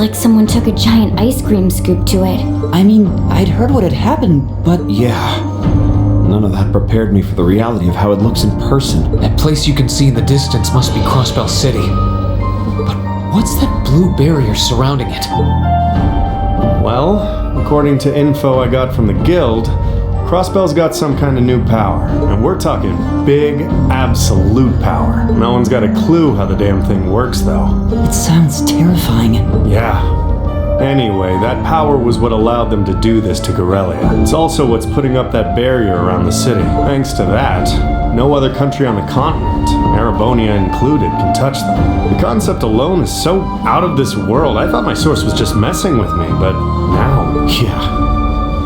like someone took a giant ice cream scoop to it. I mean, I'd heard what had happened, but... Yeah. None of that prepared me for the reality of how it looks in person. That place you can see in the distance must be Crossbell City. But what's that blue barrier surrounding it? Well, according to info I got from the guild, Crossbell's got some kind of new power. And we're talking big, absolute power. No one's got a clue how the damn thing works, though. It sounds terrifying. Yeah. Anyway, that power was what allowed them to do this to Gorelia. It's also what's putting up that barrier around the city. Thanks to that, no other country on the continent, Erebonia included, can touch them. The concept alone is so out of this world. I thought my source was just messing with me, but now... Yeah.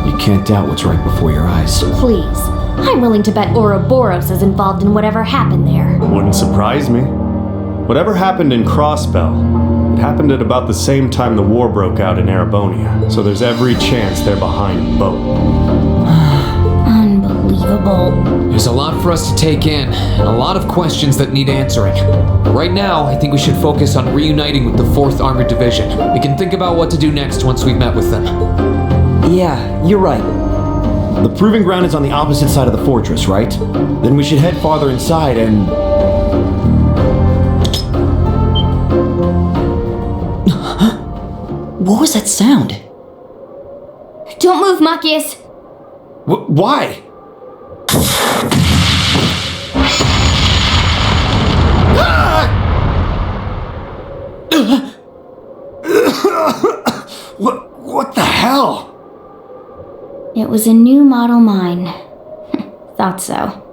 You can't doubt what's right before your eyes. Please. I'm willing to bet Ouroboros is involved in whatever happened there. Wouldn't surprise me. Whatever happened in Crossbell, it happened at about the same time the war broke out in Erebonia, so there's every chance they're behind both. Unbelievable. There's a lot for us to take in, and a lot of questions that need answering. But right now, I think we should focus on reuniting with the 4th Armored Division. We can think about what to do next once we've met with them. Yeah, you're right. The proving ground is on the opposite side of the fortress, right? Then we should head farther inside and... What was that sound? Don't move, Machias. Why? What the hell? It was a new model mine. Thought so.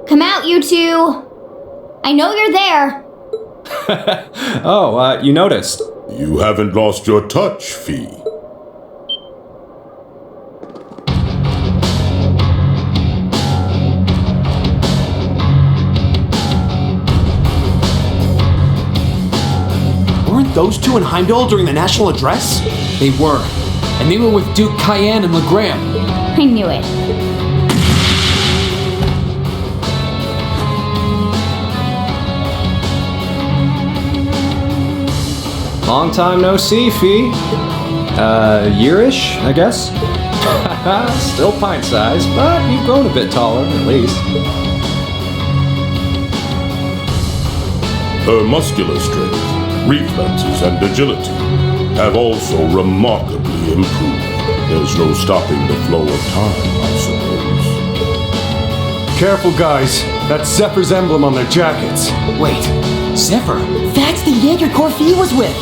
Come out, you two! I know you're there! Oh, you noticed. You haven't lost your touch, Fee. Weren't those two in Heimdall during the national address? They were. And they were with Duke Cayenne and Legram. I knew it. Long time no see, Fee. Yearish, I guess? Still pint-sized, but you've grown a bit taller, at least. Her muscular strength, reflexes, and agility have also remarkably improved. There's no stopping the flow of time, I suppose. Careful, guys. That's Zephyr's emblem on their jackets. Wait, Zephyr? That's the Jaeger Corps Fee was with!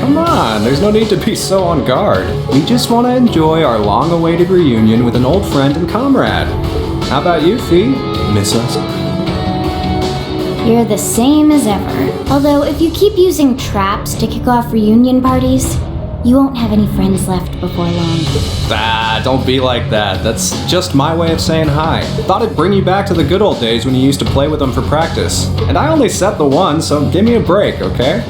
Come on, there's no need to be so on guard. We just want to enjoy our long-awaited reunion with an old friend and comrade. How about you, Fee? Miss us? You're the same as ever. Although, if you keep using traps to kick off reunion parties, you won't have any friends left before long. Ah, don't be like that. That's just my way of saying hi. Thought it'd bring you back to the good old days when you used to play with them for practice. And I only set the one, so give me a break, okay?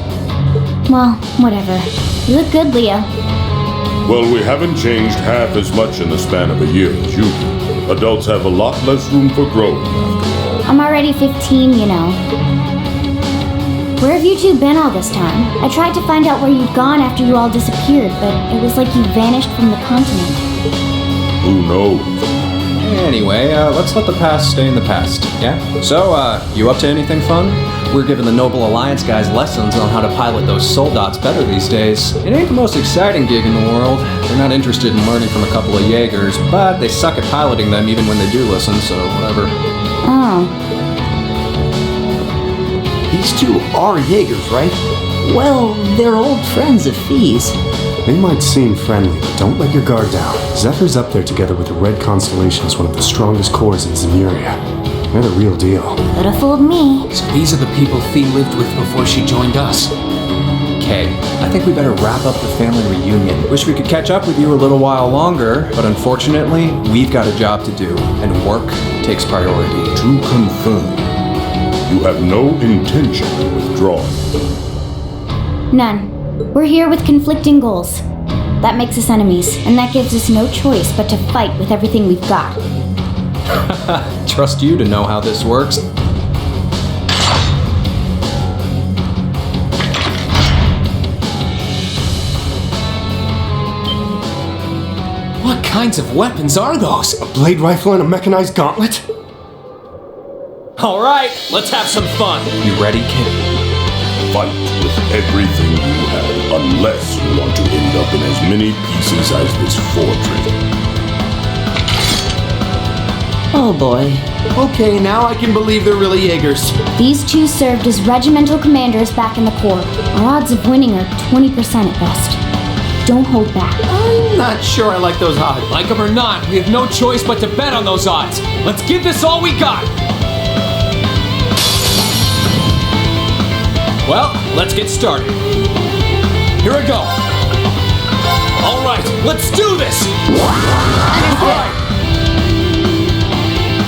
Well, whatever. You look good, Leo. Well, we haven't changed half as much in the span of a year as you do. Adults have a lot less room for growth, after all. I'm already 15, you know. Where have you two been all this time? I tried to find out where you'd gone after you all disappeared, but it was like you vanished from the continent. Who knows? Anyway, let's let the past stay in the past, yeah? So, you up to anything fun? We're giving the Noble Alliance guys lessons on how to pilot those soldats better these days. It ain't the most exciting gig in the world. They're not interested in learning from a couple of Jaegers, but they suck at piloting them even when they do listen, so whatever. Oh. These two are Jaegers, right? Well, they're old friends of Fee's. They might seem friendly, but don't let your guard down. Zephyr's up there together with the Red Constellation as one of the strongest corps in Zemuria. They're the real deal. Could have fooled me. So these are the people Fee lived with before she joined us. Okay, I think we better wrap up the family reunion. Wish we could catch up with you a little while longer, but unfortunately, we've got a job to do, and work takes priority. To confirm, You have no intention of withdrawing. None. We're here with conflicting goals. That makes us enemies, and that gives us no choice but to fight with everything we've got. Trust you to know how this works. What kinds of weapons are those? A blade rifle and a mechanized gauntlet? Alright, let's have some fun. You ready, kid? Fight with everything you have, unless you want to end up in as many pieces as this fortress. Oh boy. Okay, now I can believe they're really Jaegers. These two served as regimental commanders back in the Corps. Our odds of winning are 20% at best. Don't hold back. I'm not sure I like those odds. Like them or not, we have no choice but to bet on those odds. Let's give this all we got. Well, let's get started. Here we go. All right, let's do this. Right.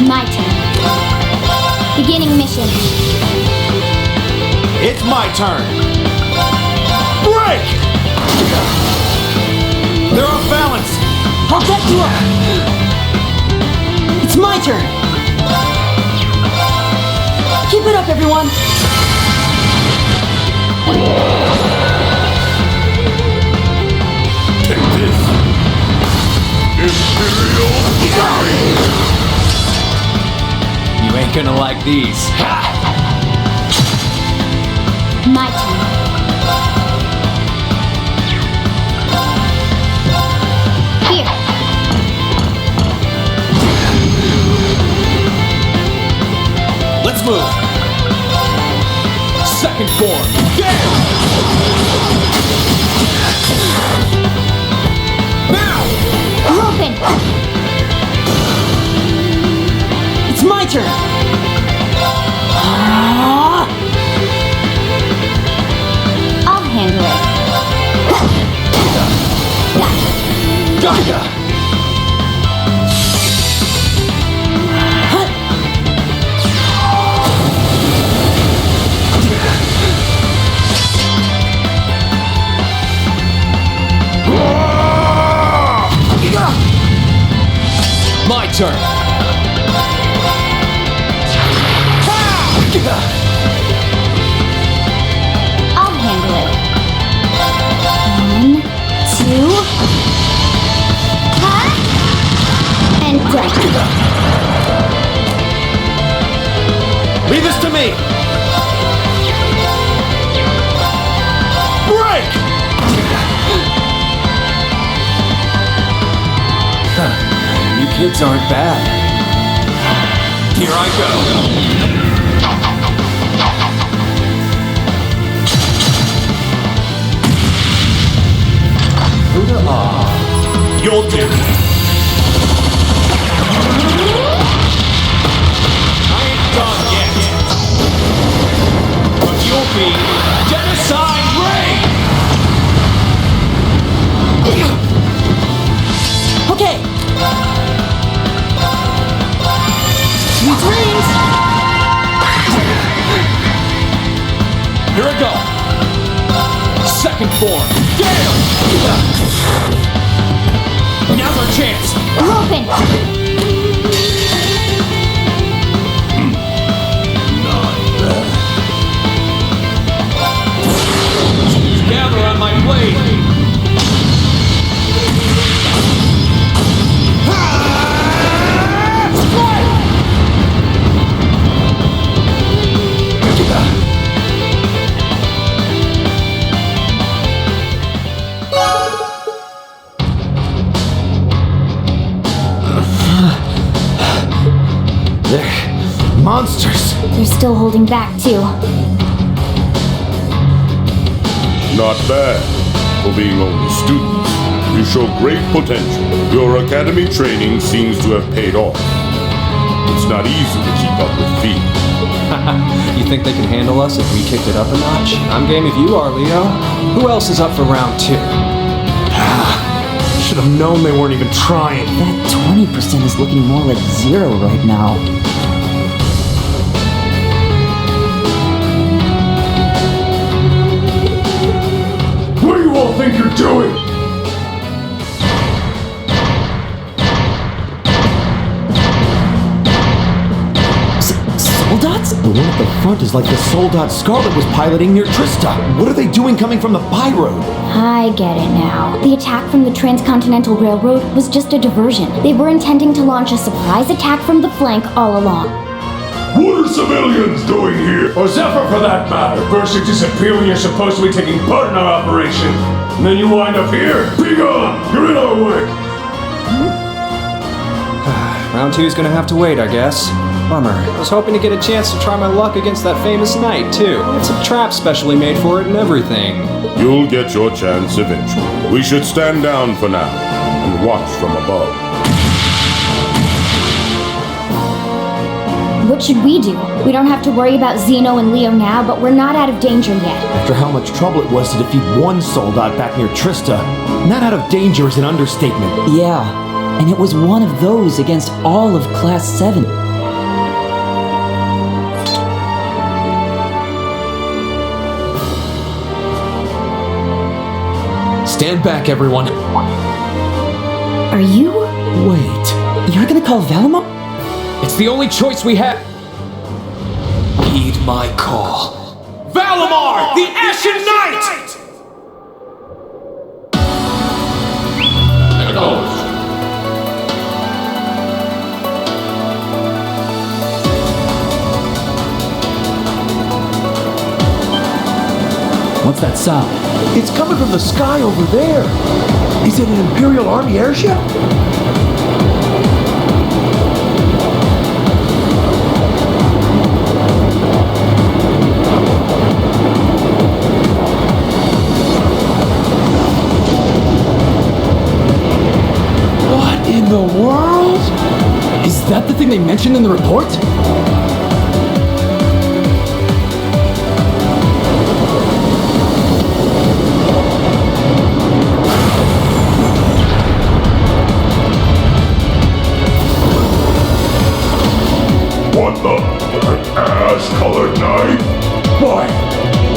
My turn. Beginning mission. It's my turn. Break! They're off balance. I'll get you up! It's my turn! Keep it up, everyone! Take this! Imperial Army! You ain't gonna like these. My turn. Here. Let's move. Second form. Down. Now. Open. It's my turn! I'll handle it. Gotcha. My turn. I'll handle it. 1, 2. And done. Leave this to me. Break! You kids aren't bad. Here I go. You'll do. I ain't done yet. But you'll be genocide raid. Okay! Sweet dreams! Here we go. Second form. Down. Now's our chance. Open. Gather on my blade. They're monsters. They're still holding back, too. Not bad. For being only students, you show great potential. Your academy training seems to have paid off. It's not easy to keep up with feet. You think they can handle us if we kicked it up a notch? I'm game if you are, Leo. Who else is up for round 2? Should have known they weren't even trying. That 20% is looking more like 0 right now. think you're doing? Soldats? The one at the front is like the Soldat Scarlet was piloting near Trista. What are they doing coming from the by road? I get it now. The attack from the Transcontinental Railroad was just a diversion. They were intending to launch a surprise attack from the flank all along. What are civilians doing here? Or Zephyr for that matter. First you disappear when you're supposed to be taking part in our operation. And then you wind up here. Be gone! You're in our way! Round 2's gonna have to wait, I guess. Bummer. I was hoping to get a chance to try my luck against that famous knight, too. It's a trap specially made for it and everything. You'll get your chance eventually. We should stand down for now and watch from above. What should we do? We don't have to worry about Zeno and Leo now, but we're not out of danger yet. After how much trouble it was to defeat one Soldat back near Trista, not out of danger is an understatement. Yeah, and it was one of those against all of Class 7. Stand back, everyone. Are you? Wait, you're gonna call Valimar? It's the only choice we have. Heed my call. Valimar, the Ashen Knight! Acknowledged. What's that sound? It's coming from the sky over there. Is it an Imperial Army airship? What in the world? Is that the thing they mentioned in the report? What the? An ash-colored knight?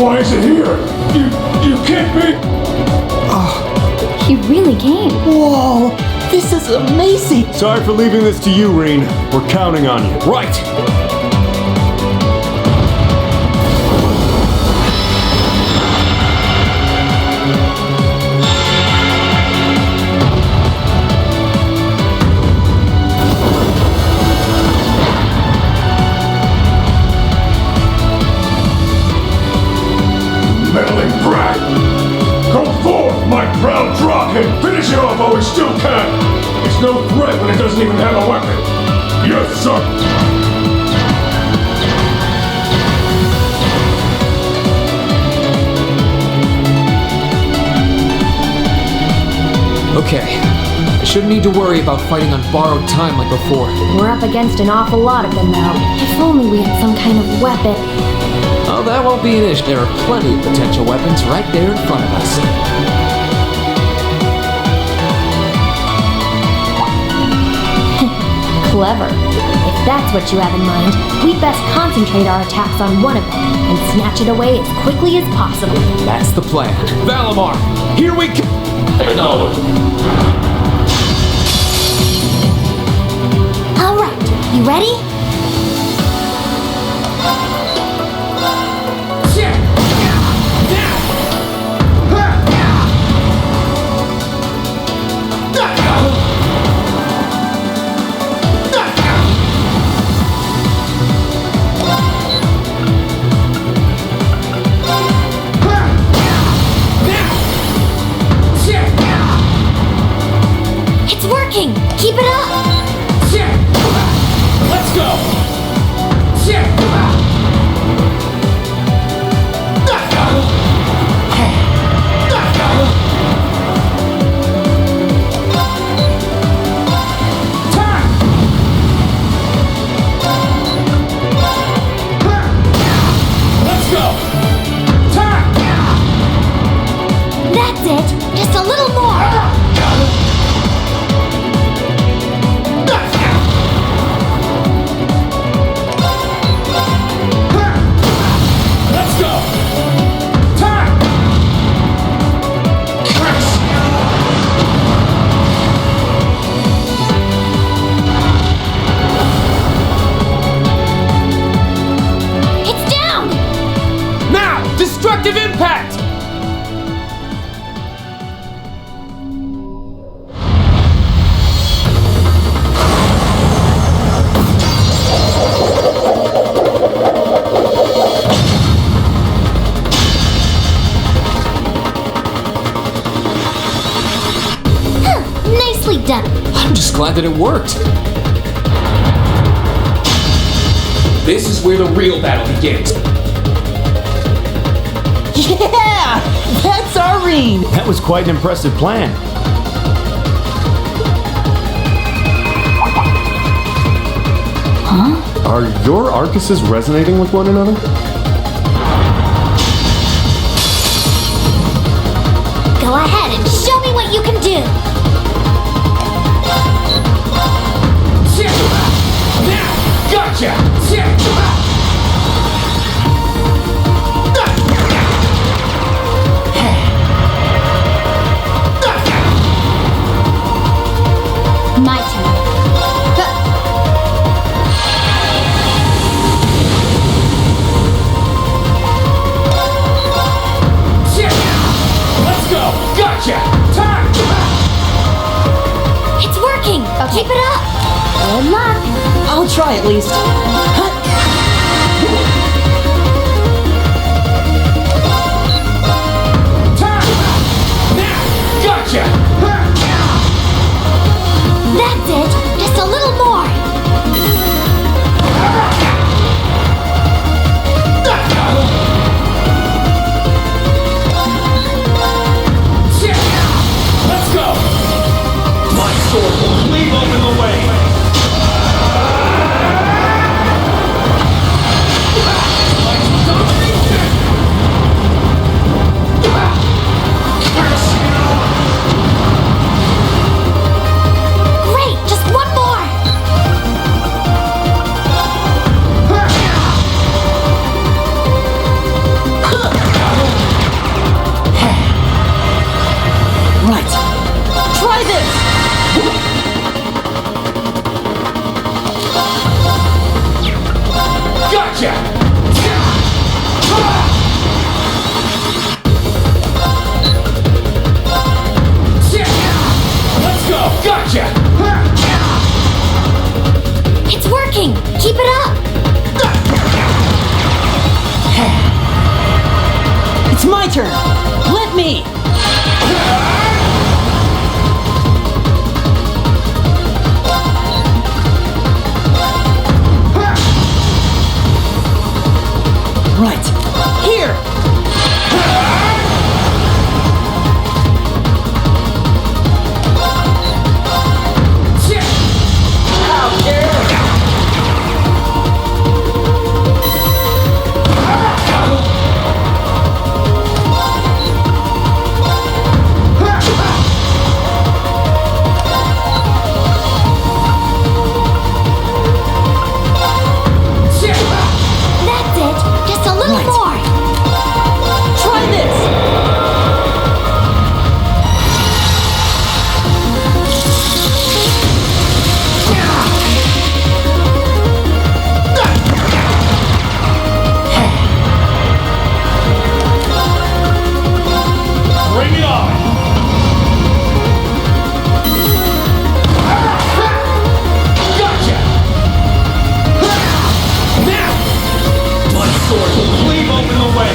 Why is it here? You can't be... He really came. Whoa, this is amazing! Sorry for leaving this to you, Rean. We're counting on you. Right. Meddling brat! Come forth, my proud rocket! Finish it off while we still can! It's no threat when it doesn't even have a weapon! Yes, sir! Okay. I shouldn't need to worry about fighting on borrowed time like before. We're up against an awful lot of them now. If only we had some kind of weapon. Oh, that won't be an issue. There are plenty of potential weapons right there in front of us. Clever. If that's what you have in mind, we'd best concentrate our attacks on one of them and snatch it away as quickly as possible. That's the plan. Valimar, here we go! Acknowledged. All right, you ready? It's working! Keep it up! Let's go! Let's go! That's it! Just a little more! them. I'm just glad that it worked. This is where the real battle begins. Yeah! That's our Rean! That was quite an impressive plan. Are your Arcuses resonating with one another? Go ahead and show me what you can do. Gotcha! My turn. Let's go! Gotcha! Time! It's working. Keep it up. Good luck. I'll try at least. Time! Now! Gotcha! That's it. Just a little more. Let's go! My sword will leave open the way! Great. Just one more. Right. Try this! Gotcha! Let's go! Gotcha! It's working. Keep it up. It's my turn! Let me! Right. Here! How dare! That's it. Just a little more. Try this! Bring it on! Gotcha! Now! My sword will cleave open the way!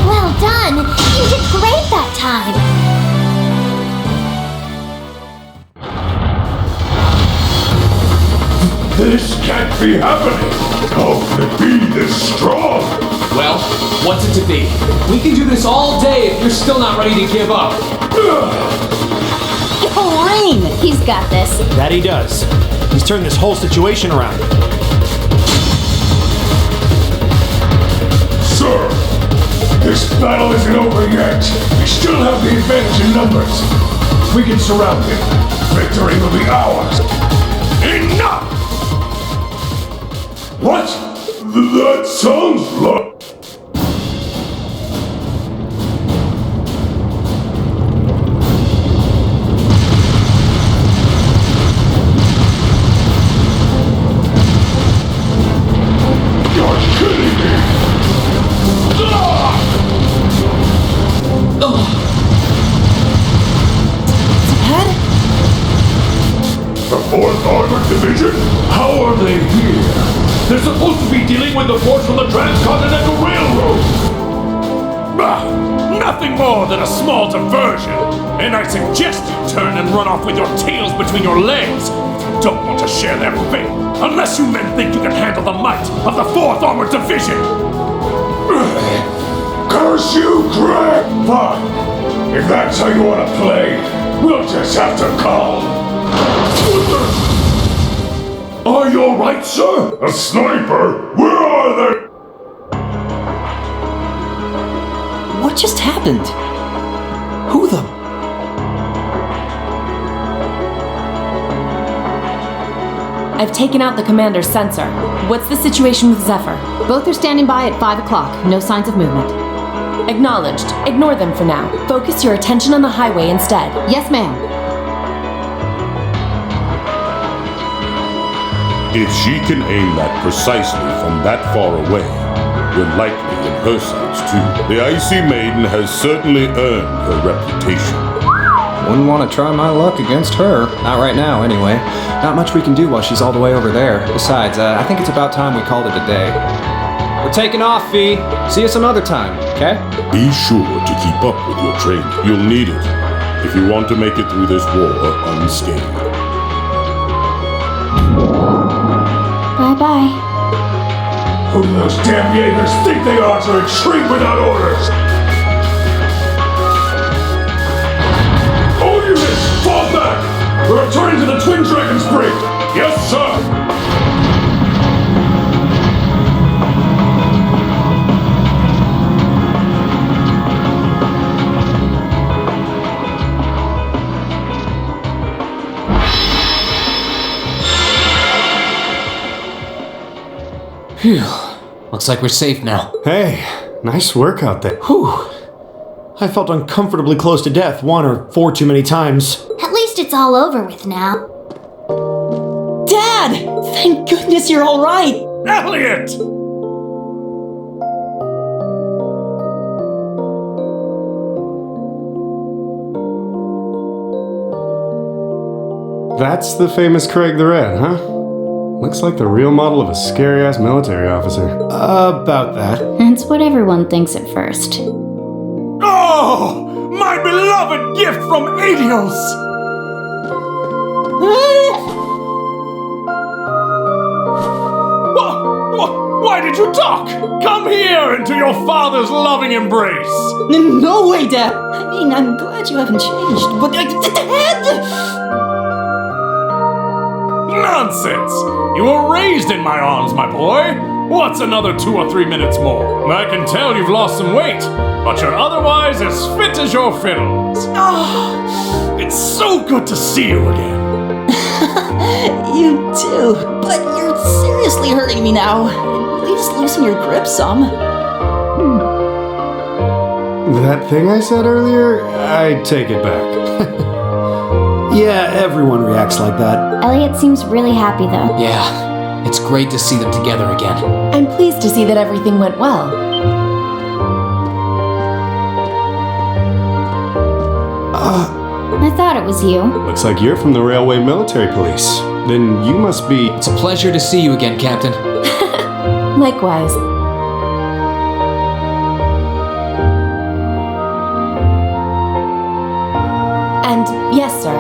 Well done. You did great that time. This can't be happening! How can it be this strong? Well, what's it to be? We can do this all day if you're still not ready to give up. Go Rean! He's got this. That he does. He's turned this whole situation around. Sir, this battle isn't over yet. We still have the advantage in numbers. We can surround him. Victory will be ours. Enough! What? That sounds like... You're kidding me! Head? The 4th Armored Division? How are they here? They're supposed to be dealing with the force from the Transcontinental Railroad. Nothing more than a small diversion. And I suggest you turn and run off with your tails between your legs. Don't want to share their fate, unless you men think you can handle the might of the 4th Armored Division! Curse you, Craig! Fine. If that's how you want to play, we'll just have to call. Are you alright, sir? A sniper? Where are they? What just happened? Who the... I've taken out the commander's sensor. What's the situation with Zephyr? Both are standing by at 5 o'clock. No signs of movement. Acknowledged. Ignore them for now. Focus your attention on the highway instead. Yes, ma'am. If she can aim that precisely from that far away, we're likely in her sights too. The Icy Maiden has certainly earned her reputation. Wouldn't want to try my luck against her. Not right now, anyway. Not much we can do while she's all the way over there. Besides, I think it's about time we called it a day. We're taking off, Fee. See you some other time, okay? Be sure to keep up with your training. You'll need it if you want to make it through this war unscathed. Bye-bye. Who do those damn Jaegers think they are to retreat without orders? All units, fall back! We're returning to the Twin Dragon's Break! Yes, sir! Phew. Looks like we're safe now. Hey, nice work out there. Whew. I felt uncomfortably close to death 1 or 4 too many times. At least it's all over with now. Dad! Thank goodness you're all right! Elliot! That's the famous Craig the Red, huh? Looks like the real model of a scary-ass military officer. About that. It's what everyone thinks at first. Oh! My beloved gift from Adios! Why did you talk? Come here into your father's loving embrace! No way, Dad! I mean, I'm glad you haven't changed, but Dad! Nonsense! You were raised in my arms, my boy! What's another 2 or 3 minutes more? I can tell you've lost some weight, but you're otherwise as fit as your fiddles. Oh, it's so good to see you again. You too, but you're seriously hurting me now. Please loosen your grip some. That thing I said earlier, I take it back. Yeah, everyone reacts like that. Elliot seems really happy though. Yeah, it's great to see them together again. I'm pleased to see that everything went well. I thought it was you. Looks like you're from the Railway Military Police. Then you must be... It's a pleasure to see you again, Captain. Likewise. And yes, sir.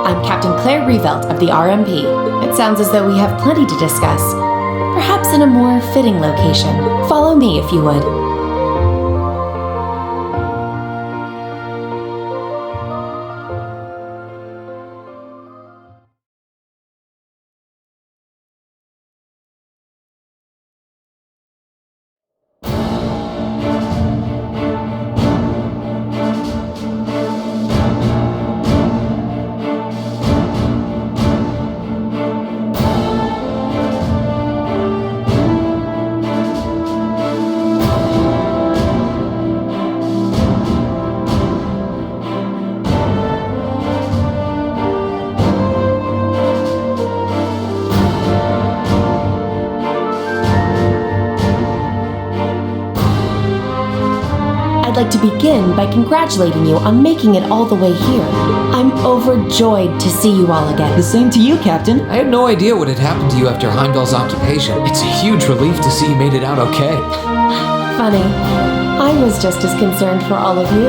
I'm Captain Claire Rieveldt of the RMP. It sounds as though we have plenty to discuss. Perhaps in a more fitting location. Follow me if you would. like to begin by congratulating you on making it all the way here. I'm overjoyed to see you all again. The same to you, Captain. I had no idea what had happened to you after Heimdall's occupation. It's a huge relief to see you made it out okay. Funny. I was just as concerned for all of you.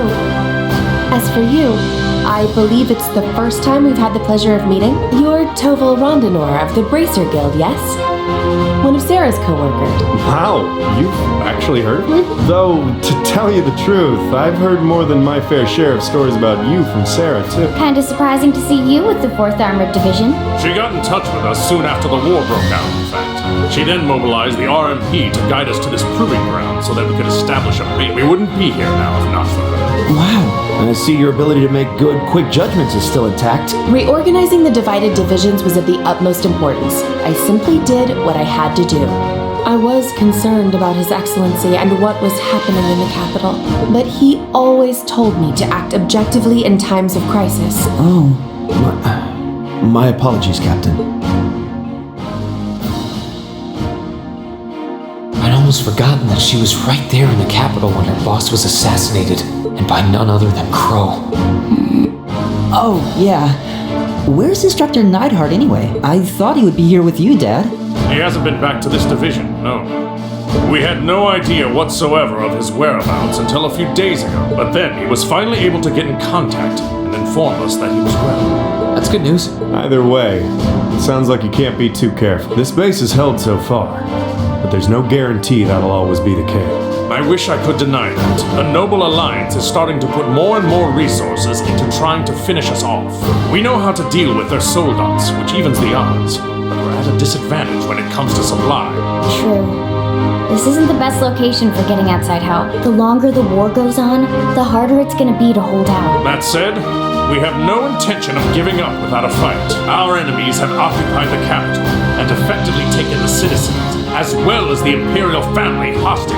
As for you, I believe it's the first time we've had the pleasure of meeting. You're Toval Rondinor of the Bracer Guild, yes? One of Sarah's co-workers. Wow, you've actually heard of me? Though, to tell you the truth, I've heard more than my fair share of stories about you from Sarah, too. Kinda surprising to see you with the 4th Armored Division. She got in touch with us soon after the war broke out, in fact. She then mobilized the RMP to guide us to this proving ground so that we could establish a base. We wouldn't be here now if not for her. Wow. And I see your ability to make good, quick judgments is still intact. Reorganizing the divided divisions was of the utmost importance. I simply did what I had to do. I was concerned about His Excellency and what was happening in the capital, but he always told me to act objectively in times of crisis. Oh, my apologies, Captain. I'd almost forgotten that she was right there in the capital when her boss was assassinated, and by none other than Crow. Oh, yeah. Where's Instructor Neidhart anyway? I thought he would be here with you, Dad. He hasn't been back to this division, no. We had no idea whatsoever of his whereabouts until a few days ago, but then he was finally able to get in contact and inform us that he was well. That's good news. Either way, it sounds like you can't be too careful. This base is held so far, but there's no guarantee that'll always be the case. I wish I could deny that. The Noble Alliance is starting to put more and more resources into trying to finish us off. We know how to deal with their soldiers, which evens the odds, but we're at a disadvantage when it comes to supply. True. This isn't the best location for getting outside help. The longer the war goes on, the harder it's gonna be to hold out. That said, we have no intention of giving up without a fight. Our enemies have occupied the capital and effectively taken the citizens, as well as the Imperial family, hostage.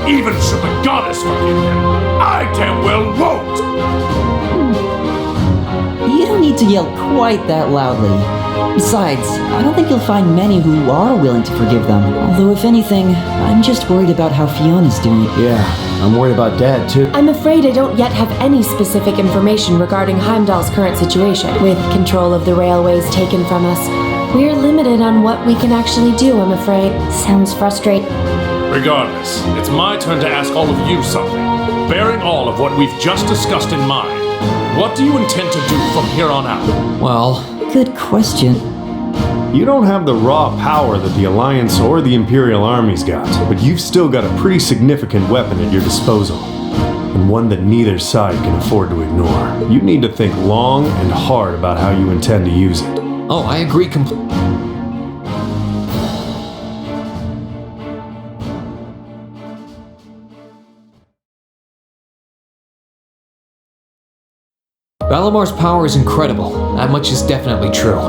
Even should the goddess forgive them, I damn well won't! You don't need to yell quite that loudly. Besides, I don't think you'll find many who are willing to forgive them. Although, if anything, I'm just worried about how Fiona's doing. Yeah, I'm worried about Dad, too. I'm afraid I don't yet have any specific information regarding Heimdall's current situation. With control of the railways taken from us, we're limited on what we can actually do, I'm afraid. Sounds frustrating. Regardless, it's my turn to ask all of you something. Bearing all of what we've just discussed in mind, what do you intend to do from here on out? Well, good question. You don't have the raw power that the Alliance or the Imperial Army's got, but you've still got a pretty significant weapon at your disposal, and one that neither side can afford to ignore. You need to think long and hard about how you intend to use it. oh, I agree completely. Valimar's power is incredible. That much is definitely true.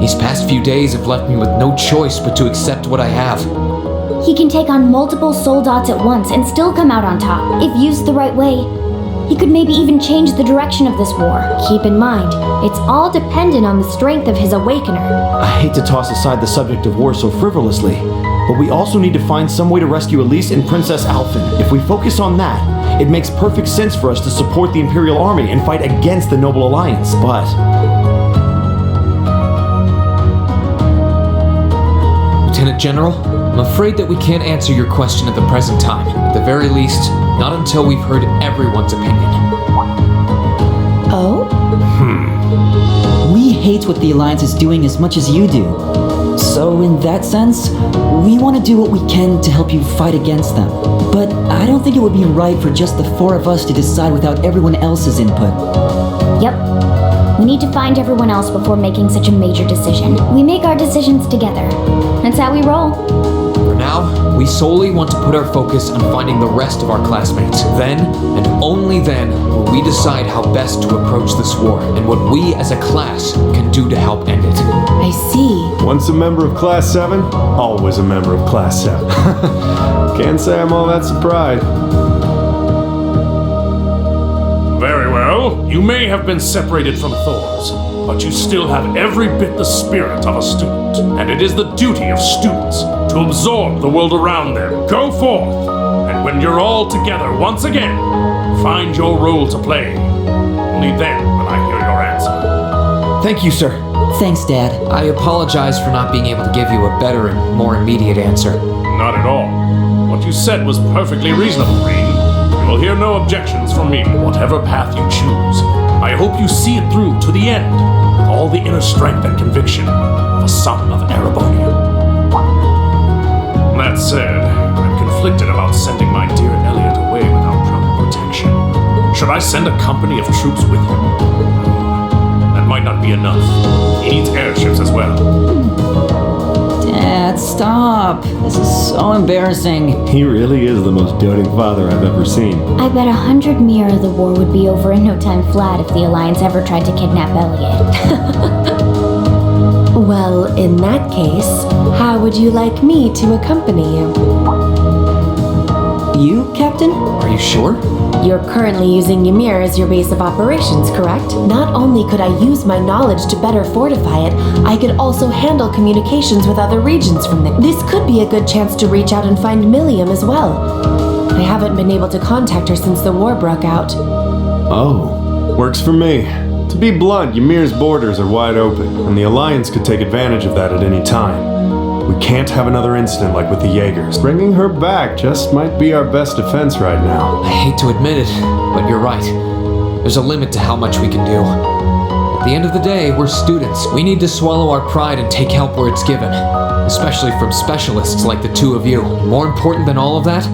These past few days have left me with no choice but to accept what I have. He can take on multiple soldats at once and still come out on top. If used the right way, he could maybe even change the direction of this war. Keep in mind, it's all dependent on the strength of his Awakener. I hate to toss aside the subject of war so frivolously, but we also need to find some way to rescue Elise and Princess Alfin. If we focus on that, it makes perfect sense for us to support the Imperial Army and fight against the Noble Alliance. But Lieutenant General, I'm afraid that we can't answer your question at the present time. At the very least, not until we've heard everyone's opinion. Oh? We hate what the Alliance is doing as much as you do. So in that sense, we want to do what we can to help you fight against them. But I don't think it would be right for just the four of us to decide without everyone else's input. Yep. We need to find everyone else before making such a major decision. We make our decisions together. That's how we roll. For now, we solely want to put our focus on finding the rest of our classmates. Then, and only then, will we decide how best to approach this war and what we as a class can do to help end it. I see. Once a member of Class 7, always a member of Class 7. Can't say I'm all that surprised. Very well. You may have been separated from Thors, but you still have every bit the spirit of a student. And it is the duty of students to absorb the world around them. Go forth, and when you're all together once again, find your role to play. Only then will I hear your answer. Thank you, sir. Thanks, Dad. I apologize for not being able to give you a better and more immediate answer. Not at all. What you said was perfectly reasonable, Rean. You will hear no objections from me, whatever path you choose. I hope you see it through to the end, with all the inner strength and conviction of a son of Erebonia. That said, I'm conflicted about sending my dear Elliot away without proper protection. Should I send a company of troops with him? That might not be enough. He needs airships as well. Dad, stop. This is so embarrassing. He really is the most doting father I've ever seen. I bet 100 Mir the war would be over in no time flat if the Alliance ever tried to kidnap Elliot. Well, in that case, how would you like me to accompany you? You, Captain? Are you sure? You're currently using Ymir as your base of operations, correct? Not only could I use my knowledge to better fortify it, I could also handle communications with other regions from there. This could be a good chance to reach out and find Milliam as well. I haven't been able to contact her since the war broke out. Oh, works for me. To be blunt, Ymir's borders are wide open, and the Alliance could take advantage of that at any time. We can't have another incident like with the Jaegers. Bringing her back just might be our best defense right now. I hate to admit it, but you're right. There's a limit to how much we can do. At the end of the day, we're students. We need to swallow our pride and take help where it's given, especially from specialists like the two of you. More important than all of that,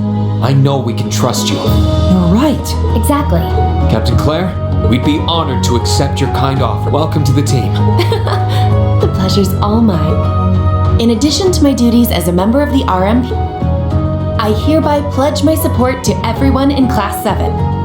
I know we can trust you. You're right. Exactly. Captain Claire, we'd be honored to accept your kind offer. Welcome to the team. The pleasure's all mine. In addition to my duties as a member of the RM, I hereby pledge my support to everyone in Class 7.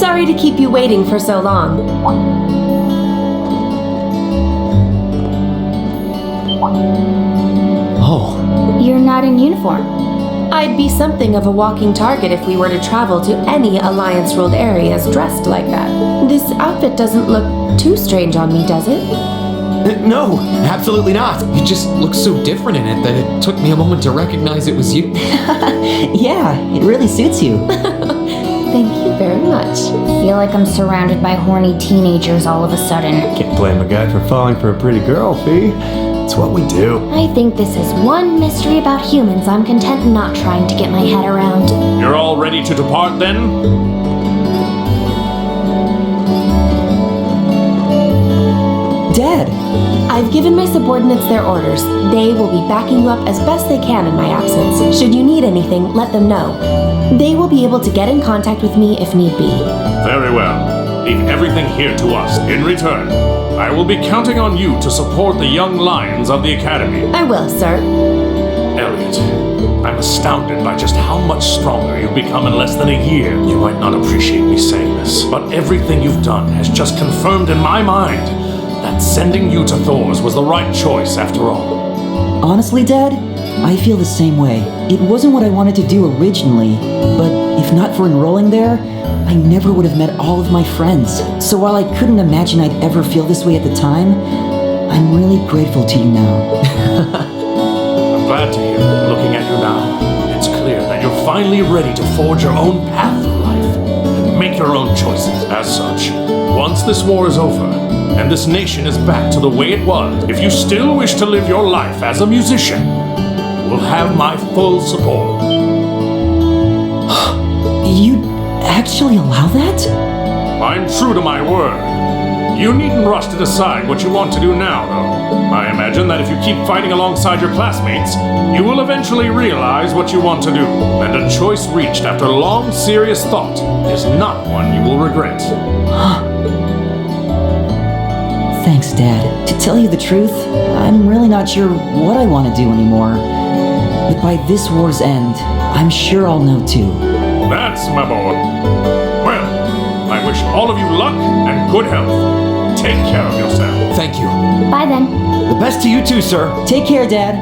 Sorry to keep you waiting for so long. Oh, You're not in uniform. I'd be something of a walking target if we were to travel to any Alliance-ruled areas dressed like that. This outfit doesn't look too strange on me, does it? no, absolutely not. You just look so different in it that it took me a moment to recognize it was you. Yeah, it really suits you. Thank you very much. Feel like I'm surrounded by horny teenagers all of a sudden. Can't blame a guy for falling for a pretty girl, Fee. It's what we do. I think this is one mystery about humans I'm content not trying to get my head around. You're all ready to depart then? Dad, I've given my subordinates their orders. They will be backing you up as best they can in my absence. Should you need anything, let them know. They will be able to get in contact with me if need be. Very well. Leave everything here to us. In return, I will be counting on you to support the young lions of the Academy. I will, sir. Elliot, I'm astounded by just how much stronger you've become in less than a year. You might not appreciate me saying this, but everything you've done has just confirmed in my mind that sending you to Thors was the right choice after all. honestly, Dad, I feel the same way. It wasn't what I wanted to do originally, but if not for enrolling there, I never would have met all of my friends. So while I couldn't imagine I'd ever feel this way at the time, I'm really grateful to you now. I'm glad to hear it. Looking at you now, it's clear that you're finally ready to forge your own path through life and make your own choices. As such, once this war is over, and this nation is back to the way it was, if you still wish to live your life as a musician, you will have my full support. You'd actually allow that? I'm true to my word. You needn't rush to decide what you want to do now, though. I imagine that if you keep fighting alongside your classmates, you will eventually realize what you want to do, and a choice reached after long, serious thought is not one you will regret. Thanks, Dad. To tell you the truth, I'm really not sure what I want to do anymore. But by this war's end, I'm sure I'll know too. That's my boy. Well, I wish all of you luck and good health. Take care of yourself. Thank you. Bye then. The best to you too, sir. Take care, Dad.